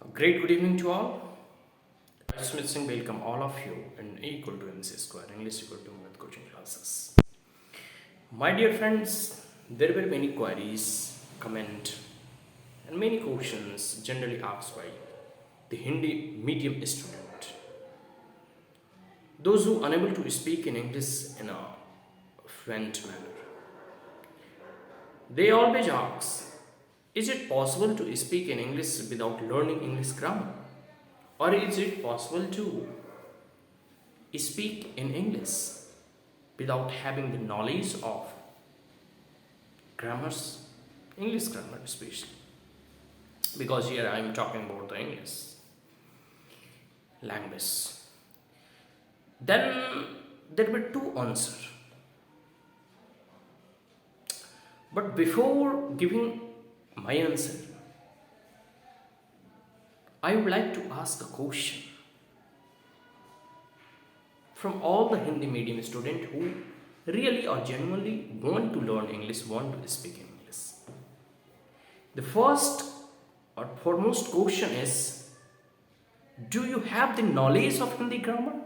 A great good evening to all. I Smith Singh welcome all of you in equal to MC square English equal to math coaching classes. My dear friends, there were many queries, comment, and many questions generally asked by the Hindi medium student. Those who unable to speak in English in a fluent manner. They always ask, is it possible to speak in English without learning English grammar? Or is it possible to speak in English without having the knowledge of grammars, English grammar especially? Because here I am talking about the English language. Then there were two answers. But before giving my answer, I would like to ask a question from all the Hindi medium students who really or genuinely want to learn English, want to speak English. The first or foremost question is, do you have the knowledge of Hindi grammar?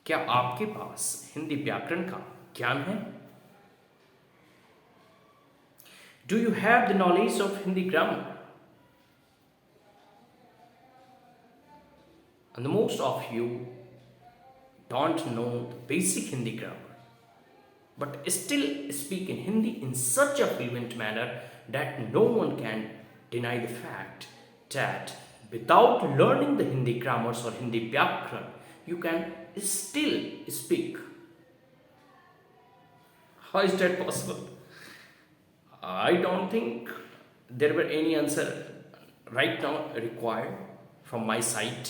क्या आपके पास हिंदी व्याकरण का ज्ञान है? Do you have the knowledge of Hindi grammar? And most of you don't know the basic Hindi grammar, but still speak in Hindi in such a fluent manner that no one can deny the fact that without learning the Hindi grammars or Hindi vyakran, you can still speak. How is that possible? I don't think there were any answer right now required from my side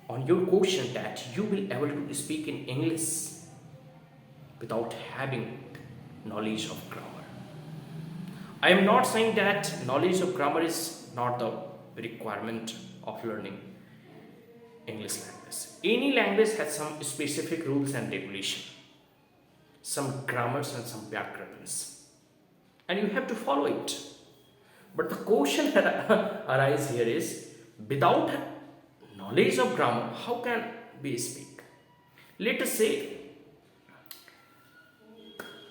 on your question that you will able to speak in English without having knowledge of grammar. I am not saying that knowledge of grammar is not the requirement of learning English language. Any language has some specific rules and regulation, some grammars and some vyakarans, and you have to follow it. But the question that arises here is, without knowledge of grammar, how can we speak? Let us say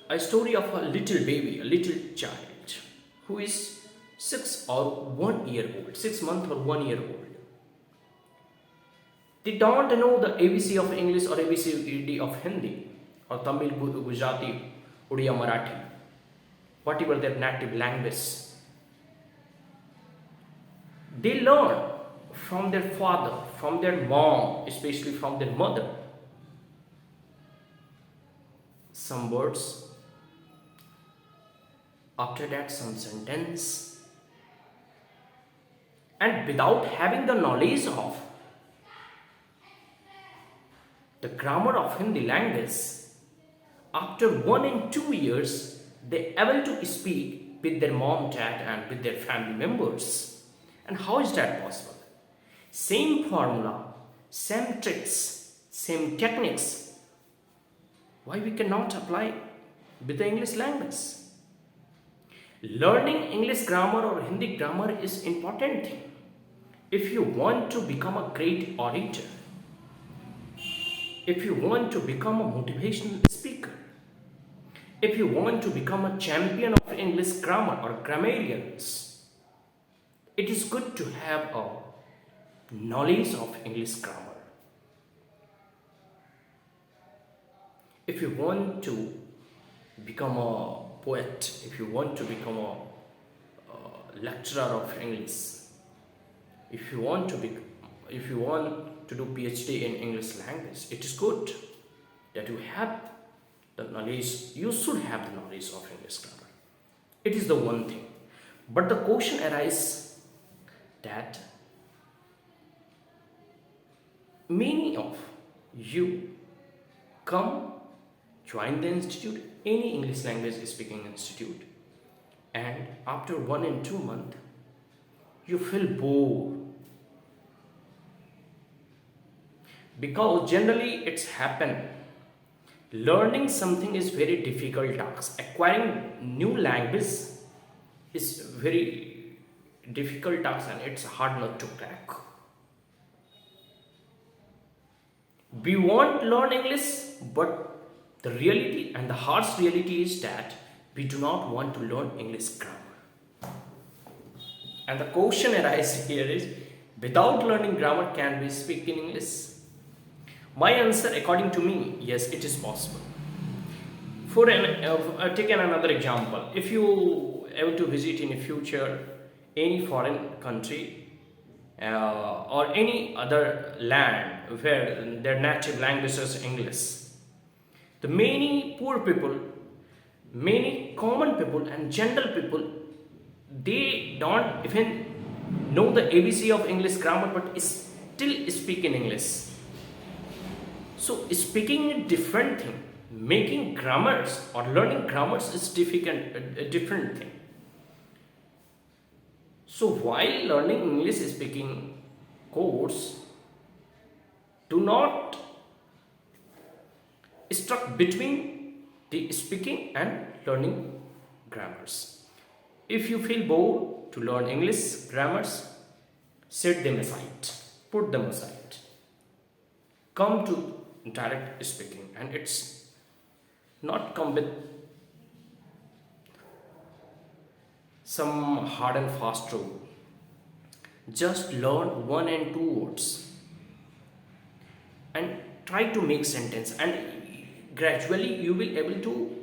a story of a little baby, a little child who is 6 or 1 year old, 6 months or 1 year old. They don't know the ABC of English or ABCD of Hindi or Tamil, Gujarati, Odia, Marathi, whatever their native language. They learn from their father, from their mom, especially from their mother, some words, after that some sentence, and without having the knowledge of the grammar of Hindi language, after 1 and 2 years, they are able to speak with their mom, dad, and with their family members. And how is that possible? Same formula, same tricks, same techniques. Why we cannot apply with the English language? Learning English grammar or Hindi grammar is important thing. If you want to become a great orator, if you want to become a motivational speaker, if you want to become a champion of English grammar or grammarians, it is good to have a knowledge of English grammar. If you want to become a poet, if you want to become a lecturer of English, if you want to do PhD in English language, it is good that you have the knowledge. You should have the knowledge of English grammar. It is the one thing. But the question arises that many of you come join the institute, any English language speaking institute, and after 1 and 2 months you feel bored, because generally it's happen. Learning something is very difficult task. Acquiring new language is very difficult task and it's hard not to crack. We want to learn English, but the reality and the harsh reality is that we do not want to learn English grammar. And the question arises here is, without learning grammar, can we speak in English? My answer, according to me, yes, it is possible. Take another example. If you able to visit in the future any foreign country or any other land where their native language is English, the many poor people, many common people and general people, they don't even know the ABC of English grammar but still speak in English. So speaking is different thing. Making grammars or learning grammars is a different thing. So while learning English speaking course, do not stuck between the speaking and learning grammars. If you feel bored to learn English grammars, set them aside, put them aside. Come to direct speaking, and it's not come with some hard and fast rule. Just learn one and two words and try to make sentence, and gradually you will able to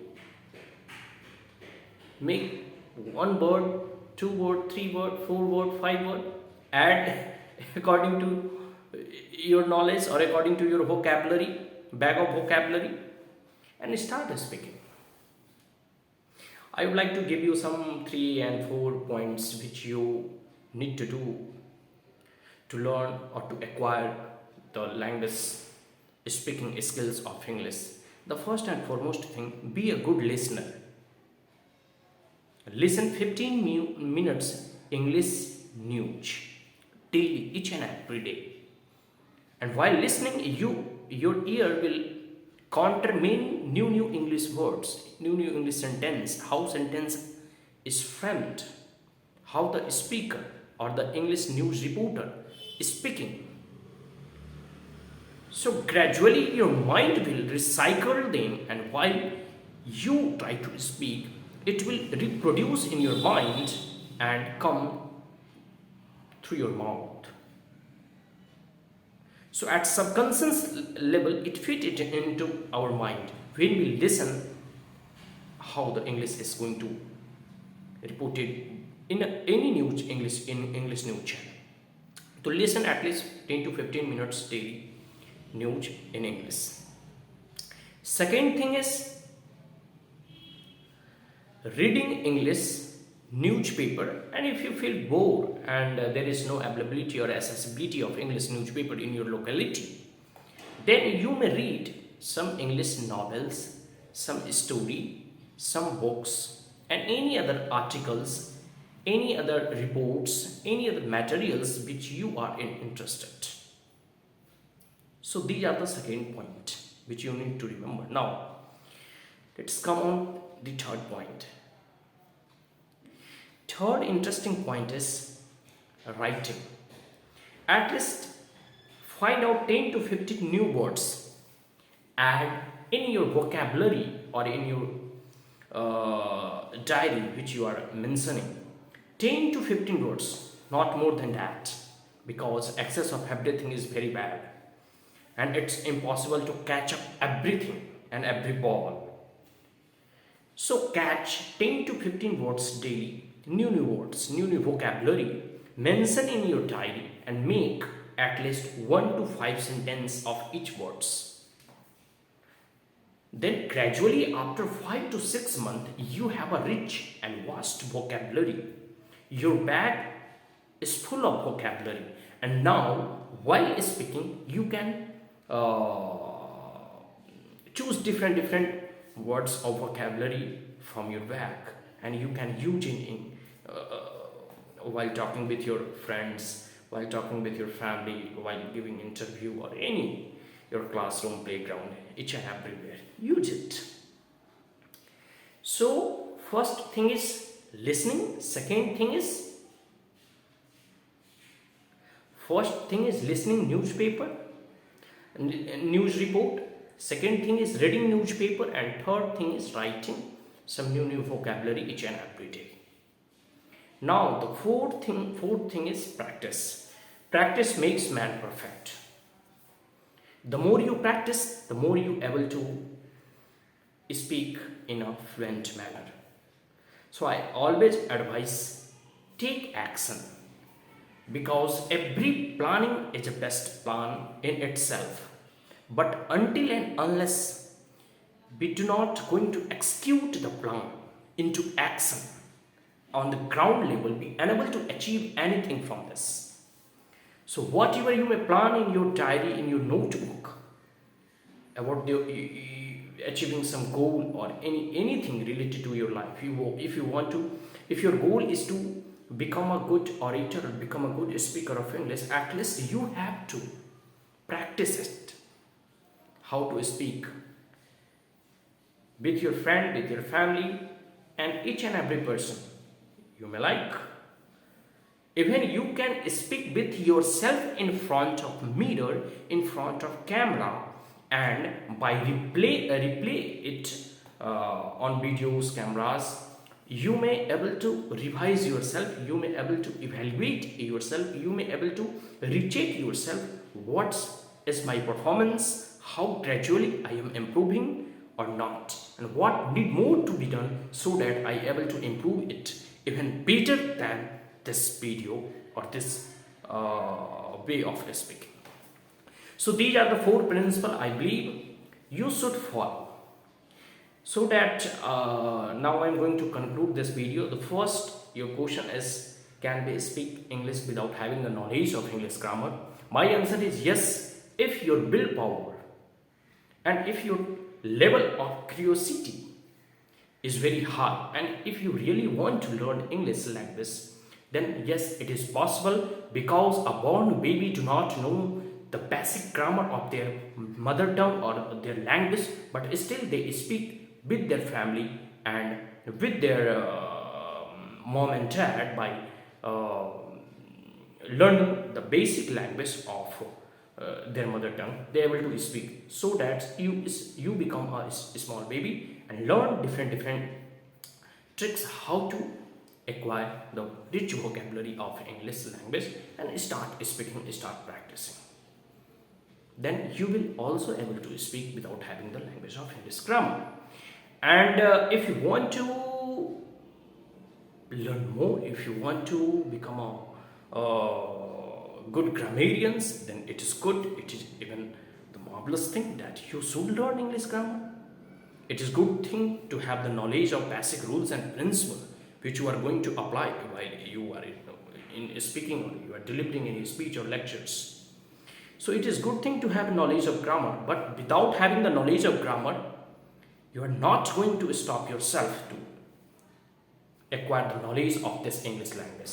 make one word, two word, three word, four word, five word, add according to your knowledge or according to your vocabulary, bag of vocabulary, and start speaking. I would like to give you some 3 and 4 points which you need to do to learn or to acquire the language speaking skills of English. The first and foremost thing, be a good listener. Listen 15 minutes English news daily, each and every day. And while listening, your ear will counter many new English words, new English sentence, how sentence is framed, how the speaker or the English news reporter is speaking. So gradually your mind will recycle them, and while you try to speak, it will reproduce in your mind and come through your mouth. So at subconscious level, it fit it into our mind. When we listen, how the English is going to reported in any news English news channel. To listen at least 10 to 15 minutes daily news in English. Second thing is reading English newspaper, and if you feel bored and there is no availability or accessibility of English newspaper in your locality, then you may read some English novels, some story, some books, and any other articles, any other reports, any other materials which you are interested. So these are the second point which you need to remember. Now let's come on the third point. Third interesting point is writing. At least find out 10 to 15 new words, add in your vocabulary or in your diary which you are mentioning. 10 to 15 words, not more than that, because excess of everything is very bad and it's impossible to catch up everything and every ball. So catch 10 to 15 words daily, new words, new vocabulary, mention in your diary and make at least 1 to 5 sentences of each words. Then gradually after 5 to 6 months, you have a rich and vast vocabulary. Your bag is full of vocabulary, and now while speaking you can choose different words of vocabulary from your bag, and you can use in while talking with your friends, while talking with your family, while giving interview or any your classroom, playground, each and everywhere. Use it. So first thing is listening. Second thing is First thing is listening newspaper, news report. Second thing is reading newspaper, and third thing is writing some new vocabulary each and every day. Now the fourth thing is practice. Practice makes man perfect. The more you practice, the more you able to speak in a fluent manner. So I always advise, take action, because every planning is a best plan in itself. But until and unless we do not going to execute the plan into action on the ground level, we unable to achieve anything from this. So whatever you may plan in your diary, in your notebook, about achieving some goal or anything related to your life, if you want to, if your goal is to become a good orator or become a good speaker of English, at least you have to practice it, how to speak with your friend, with your family, and each and every person you may like. Even you can speak with yourself in front of mirror, in front of camera, and by replay it on videos, cameras, you may able to revise yourself, you may able to evaluate yourself, you may able to recheck yourself, what is my performance, how gradually I am improving or not, and what need more to be done so that I able to improve it even better than this video or this way of speaking. So these are the 4 principles I believe you should follow. So that now I am going to conclude this video. The first, your question is, can we speak English without having the knowledge of English grammar? My answer is yes, if your willpower and if your level of curiosity is very high, and if you really want to learn English like this, then yes, it is possible, because a born baby do not know the basic grammar of their mother tongue or their language, but still they speak with their family and with their mom and dad by learning the basic language of their mother tongue. They are able to speak, so that you become a small baby and learn different tricks how to acquire the rich vocabulary of English language and start speaking, start practicing. Then you will also able to speak without having the language of English grammar. And if you want to learn more, if you want to become a good grammarians, then it is good, it is even the marvelous thing that you should learn English grammar. It is good thing to have the knowledge of basic rules and principles which you are going to apply while you are in speaking or you are delivering any speech or lectures. So it is good thing to have knowledge of grammar, but without having the knowledge of grammar, you are not going to stop yourself to acquire the knowledge of this English language.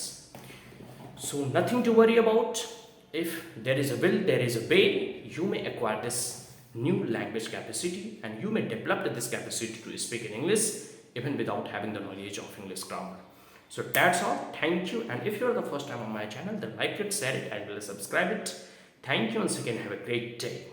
So nothing to worry about. If there is a will, there is a way. You may acquire this new language capacity, and you may develop this capacity to speak in English even without having the knowledge of English grammar. So that's all. Thank you. And if you are the first time on my channel, then like it, share it, and will subscribe it. Thank you once again. Have a great day.